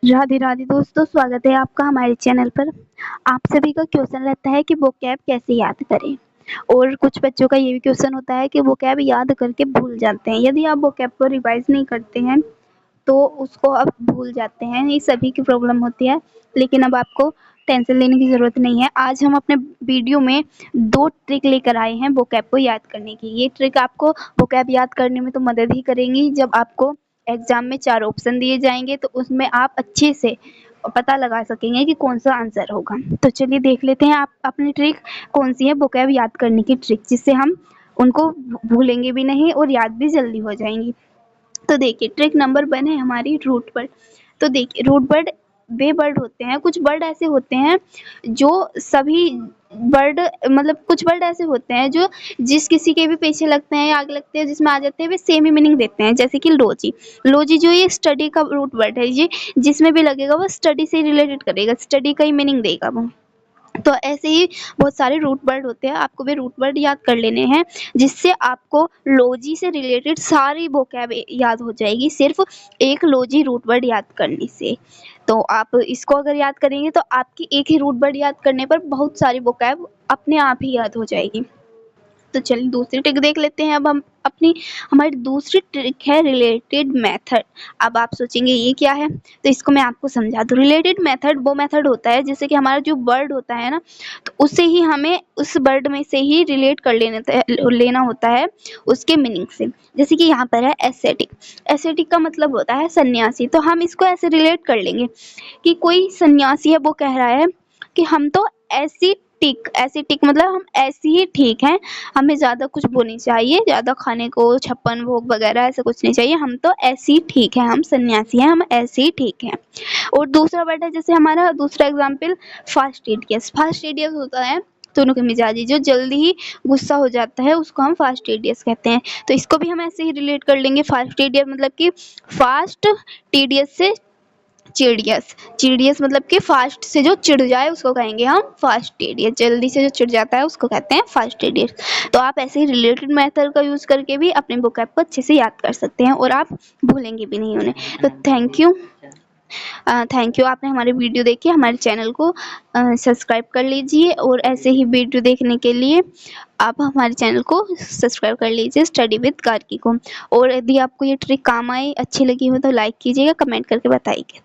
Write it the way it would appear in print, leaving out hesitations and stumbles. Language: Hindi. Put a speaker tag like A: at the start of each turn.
A: राधे राधे दोस्तों, स्वागत है आपका हमारे चैनल पर। आप सभी का क्वेश्चन रहता है कि वोकैब कैसे याद करें, और कुछ बच्चों का ये भी क्वेश्चन होता है कि वोकैब याद करके भूल जाते हैं। यदि आप वोकैब को रिवाइज नहीं करते हैं तो उसको आप भूल जाते हैं। ये सभी की प्रॉब्लम होती है, लेकिन अब आपको टेंशन लेने की ज़रूरत नहीं है। आज हम अपने वीडियो में 2 ट्रिक लेकर आए हैं वोकैब को याद करने की। ये ट्रिक आपको वोकैब याद करने में तो मदद ही करेंगी। जब आपको एग्ज़ाम में 4 ऑप्शन दिए जाएंगे तो उसमें आप अच्छे से पता लगा सकेंगे कि कौन सा आंसर होगा। तो चलिए देख लेते हैं आप अपनी ट्रिक कौन सी है वोकैब याद करने की ट्रिक, जिससे हम उनको भूलेंगे भी नहीं और याद भी जल्दी हो जाएंगी। तो देखिए ट्रिक नंबर 1 है हमारी रूट वर्ड। तो देखिए रूट वर्ड वे वर्ड होते हैं, कुछ वर्ड ऐसे होते हैं जो सभी वर्ड मतलब कुछ वर्ड ऐसे होते हैं जो जिस किसी के भी पीछे लगते हैं या आगे लगते हैं, जिसमें आ जाते हैं वे सेम ही मीनिंग देते हैं। जैसे कि लोजी, लोजी जो ये स्टडी का रूट वर्ड है, ये जिसमें भी लगेगा वो स्टडी से रिलेटेड करेगा, स्टडी का ही मीनिंग देगा वो। तो ऐसे ही बहुत सारे रूट वर्ड होते हैं, आपको भी रूट वर्ड याद कर लेने हैं, जिससे आपको लॉजी से रिलेटेड सारी वोकैब याद हो जाएगी सिर्फ एक लॉजी रूट वर्ड याद करने से। तो आप इसको अगर याद करेंगे तो आपकी एक ही रूट वर्ड याद करने पर बहुत सारी वोकैब अपने आप ही याद हो जाएगी। तो चलिए दूसरी ट्रिक देख लेते हैं। अब हम हमारी दूसरी ट्रिक है रिलेटेड मेथड। अब आप सोचेंगे ये क्या है, तो इसको मैं आपको समझा दूँ। रिलेटेड मेथड वो मेथड होता है जैसे कि हमारा जो वर्ड होता है ना, तो उससे ही हमें उस वर्ड में से ही रिलेट कर लेना होता है उसके मीनिंग से। जैसे कि यहाँ पर है एस्थेटिक। एस्थेटिक का मतलब होता है सन्यासी। तो हम इसको ऐसे रिलेट कर लेंगे कि कोई सन्यासी है, वो कह रहा है कि हम तो ऐसी टिक मतलब हम ऐसी ही ठीक हैं, हमें ज़्यादा कुछ वो नहीं चाहिए, ज़्यादा खाने को 56 भोग वगैरह ऐसा कुछ नहीं चाहिए, हम तो ऐसे ही ठीक हैं, हम सन्यासी हैं, हम ऐसे ही ठीक हैं। और दूसरा वर्ड है जैसे हमारा दूसरा एग्जाम्पल फास्टिडियस। फास्टिडियस होता है दोनों के मिजाजी, जो जल्दी ही गुस्सा हो जाता है उसको हम फास्टिडियस कहते हैं। तो इसको भी हम ऐसे ही रिलेट कर लेंगे। फास्टिडियस मतलब कि फास्ट, टीडियस से चिड़ियस। चिड़ियस मतलब कि फास्ट से जो चिढ़ जाए उसको कहेंगे हम फास्टिडियस, जल्दी से जो चिढ़ जाता है उसको कहते हैं फास्टिडियस। तो आप ऐसे ही रिलेटेड मेथड का यूज़ करके भी अपने वोकैब को अच्छे से याद कर सकते हैं और आप भूलेंगे भी नहीं उन्हें। तो थैंक यू आपने हमारी वीडियो देखी। हमारे चैनल को सब्सक्राइब कर लीजिए, और ऐसे ही वीडियो देखने के लिए आप हमारे चैनल को सब्सक्राइब कर लीजिए स्टडी विद कार्की को। और यदि आपको ये ट्रिक काम आई, अच्छी लगी हो तो लाइक कीजिएगा, कमेंट करके बताइए।